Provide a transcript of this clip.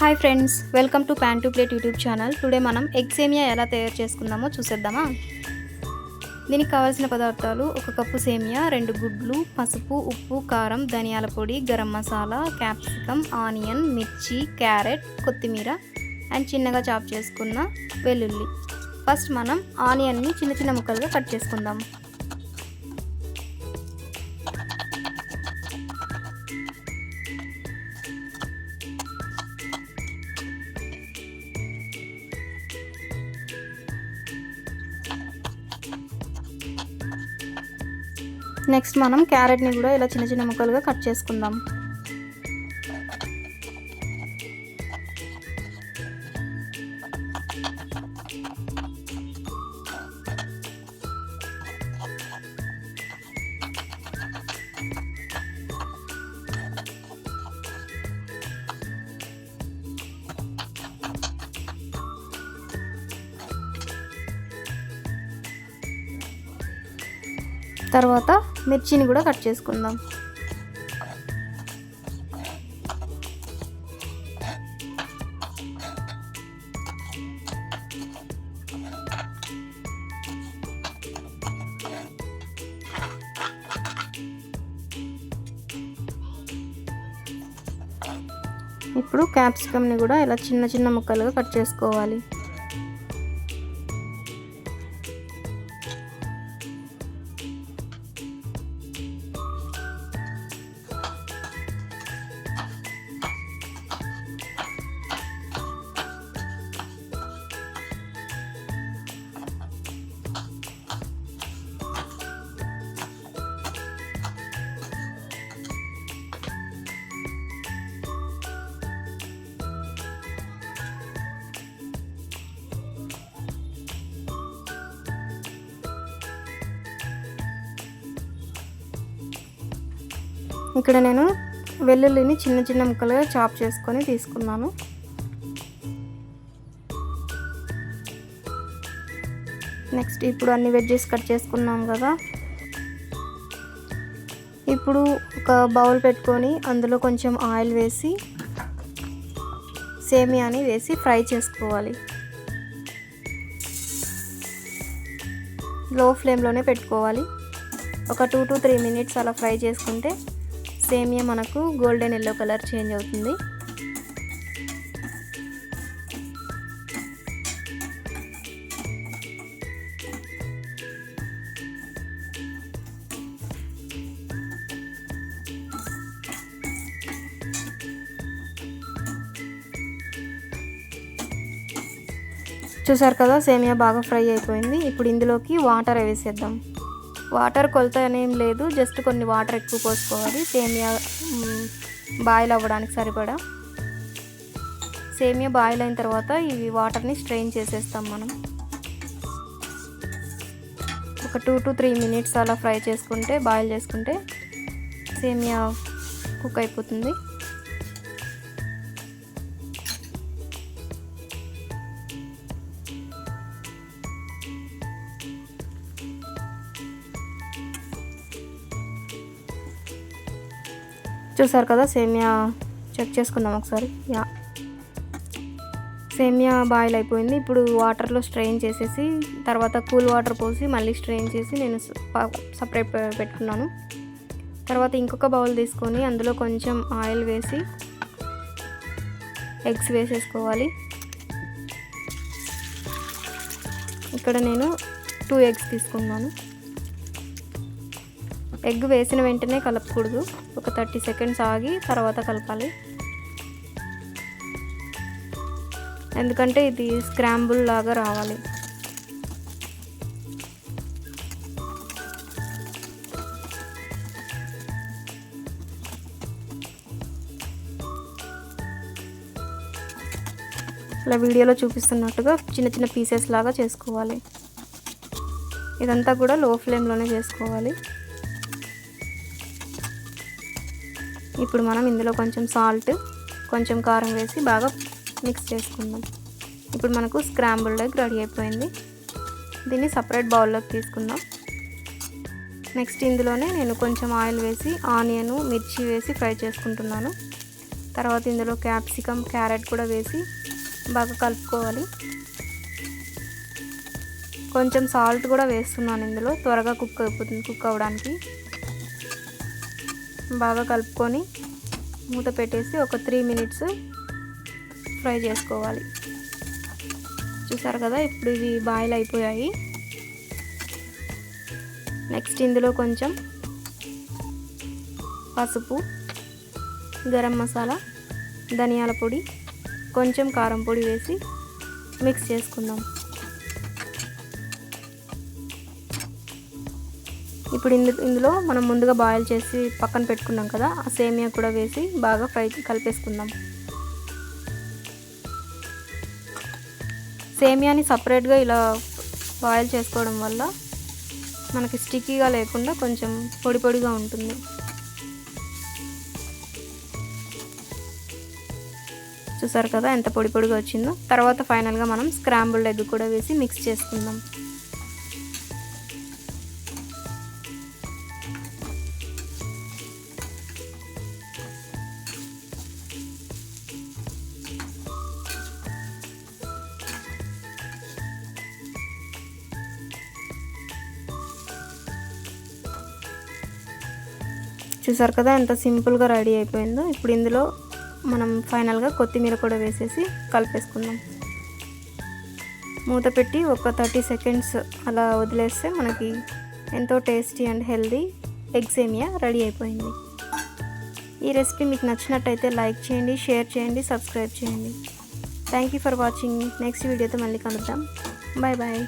Hi friends, welcome to pan to plate YouTube channel. Today మనం egg సేమియా ఎలా తయారు చేసుకుందామో చూసేద్దామా. దీనికి కావాల్సిన పదార్థాలు: 1 కప్పు సేమియా, 2 గుడ్లు, పసుపు, ఉప్పు, కారం, ధనియాల పొడి, గరం మసాలా, క్యాప్సికమ్, ఆనియన్, మిర్చి, క్యారెట్, కొత్తిమీర అండ్ చిన్నగా చాప్ చేసుకున్న వెల్లుల్లి. ఫస్ట్ మనం ఆనియన్ని చిన్న చిన్న ముక్కలుగా కట్ చేసుకుందాం. నెక్స్ట్ మనం క్యారెట్ని కూడా ఇలా చిన్న చిన్న ముక్కలుగా కట్ చేసుకుందాం. తర్వాత మిర్చిని కూడా కట్ చేసుకుందాం. ఇప్పుడు క్యాప్సికమ్ని కూడా ఇలా చిన్న చిన్న ముక్కలుగా కట్ చేసుకోవాలి. ఇక్కడ నేను వెల్లుల్లిని చిన్న చిన్న ముక్కలుగా చాప్ చేసుకొని తీసుకున్నాను. నెక్స్ట్ ఇప్పుడు అన్ని వెజ్జెస్ కట్ చేసుకున్నాం కదా. ఇప్పుడు ఒక బౌల్ పెట్టుకొని అందులో కొంచెం ఆయిల్ వేసి సేమియాని వేసి ఫ్రై చేసుకోవాలి. లో ఫ్లేమ్లోనే పెట్టుకోవాలి. ఒక 2 to 3 minutes అలా ఫ్రై చేసుకుంటే సేమియా మనకు గోల్డెన్ ఎల్లో కలర్ చేంజ్ అవుతుంది. చూసారు కదా, సేమియా బాగా ఫ్రై అయిపోయింది. ఇప్పుడు ఇందులోకి వాటర్ వేసేద్దాం. వాటర్ కొలత అనేం లేదు, జస్ట్ కొన్ని వాటర్ ఎక్కువ పోసుకోవాలి సేమియా బాయిల్ అవ్వడానికి సరిపడా. సేమియా బాయిల్ అయిన తర్వాత ఇవి వాటర్ని స్ట్రెయిన్ చేసేస్తాం మనం. ఒక 2 to 3 minutes అలా ఫ్రై చేసుకుంటే, బాయిల్ చేసుకుంటే సేమియా కుక్ అయిపోతుంది. చూసారు కదా, సేమియా చెక్ చేసుకుందాం ఒకసారి. సేమియా బాయిల్ అయిపోయింది. ఇప్పుడు వాటర్లో స్ట్రెయిన్ చేసేసి తర్వాత కూల్ వాటర్ పోసి మళ్ళీ స్ట్రెయిన్ చేసి నేను సపరేట్ పెట్టుకున్నాను. తర్వాత ఇంకొక బౌల్ తీసుకొని అందులో కొంచెం ఆయిల్ వేసి ఎగ్స్ వేసేసుకోవాలి. ఇక్కడ నేను 2 eggs తీసుకున్నాను. ఎగ్ వేసిన వెంటనే కలపకూడదు, ఒక 30 seconds ఆగి తర్వాత కలపాలి. ఎందుకంటే ఇది స్క్రాంబుల్ లాగా రావాలి. ఇలా వీడియోలో చూపిస్తున్నట్టుగా చిన్న చిన్న పీసెస్ లాగా చేసుకోవాలి. ఇదంతా కూడా లో ఫ్లేమ్లోనే చేసుకోవాలి. ఇప్పుడు మనం ఇందులో కొంచెం సాల్ట్, కొంచెం కారం వేసి బాగా మిక్స్ చేసుకుందాం. ఇప్పుడు మనకు స్క్రాంబుల్డ్ ఎగ్ రెడీ అయిపోయింది. దీన్ని సపరేట్ బౌల్లోకి తీసుకుందాం. నెక్స్ట్ ఇందులోనే నేను కొంచెం ఆయిల్ వేసి ఆనియన్, మిర్చి వేసి ఫ్రై చేసుకుంటున్నాను. తర్వాత ఇందులో క్యాప్సికమ్, క్యారెట్ కూడా వేసి బాగా కలుపుకోవాలి. కొంచెం సాల్ట్ కూడా వేస్తున్నాను ఇందులో, త్వరగా కుక్ అవ్వడానికి. బాగా కలుపుకొని మూత పెట్టేసి ఒక 3 మినిట్స్ ఫ్రై చేసుకోవాలి. చూసారు కదా, ఇప్పుడు ఇవి బాయిల్ అయిపోయాయి. నెక్స్ట్ ఇందులో కొంచెం పసుపు, గరం మసాలా, ధనియాల పొడి, కొంచెం కారం పొడి వేసి మిక్స్ చేసుకుందాం. ఇప్పుడు ఇందులో మనం ముందుగా బాయిల్ చేసి పక్కన పెట్టుకున్నాం కదా, ఆ సేమియా కూడా వేసి బాగా కలిపేసుకుందాం. సేమియాని సపరేట్గా ఇలా బాయిల్ చేసుకోవడం వల్ల మనకి స్టిక్కీగా లేకుండా కొంచెం పొడి పొడిగా ఉంటుంది. చూసారు కదా ఎంత పొడి పొడిగా వచ్చిందో. తర్వాత ఫైనల్గా మనం స్క్రాంబుల్డ్ ఎగ్ కూడా వేసి మిక్స్ చేసుకుందాం. చూసారు కదా ఎంత సింపుల్గా రెడీ అయిపోయిందో. ఇప్పుడు ఇందులో మనం ఫైనల్గా కొత్తిమీర కూడా వేసేసి కలిపేసుకుందాం. మూత పెట్టి ఒక 30 సెకండ్స్ అలా వదిలేస్తే మనకి ఎంతో టేస్టీ అండ్ హెల్దీ ఎగ్ సేమియా రెడీ అయిపోయింది. ఈ రెసిపీ మీకు నచ్చినట్టయితే లైక్ చేయండి, షేర్ చేయండి, సబ్స్క్రైబ్ చేయండి. Thank you for watching. Next వీడియోతో మళ్ళీ కలుద్దాం. Bye bye.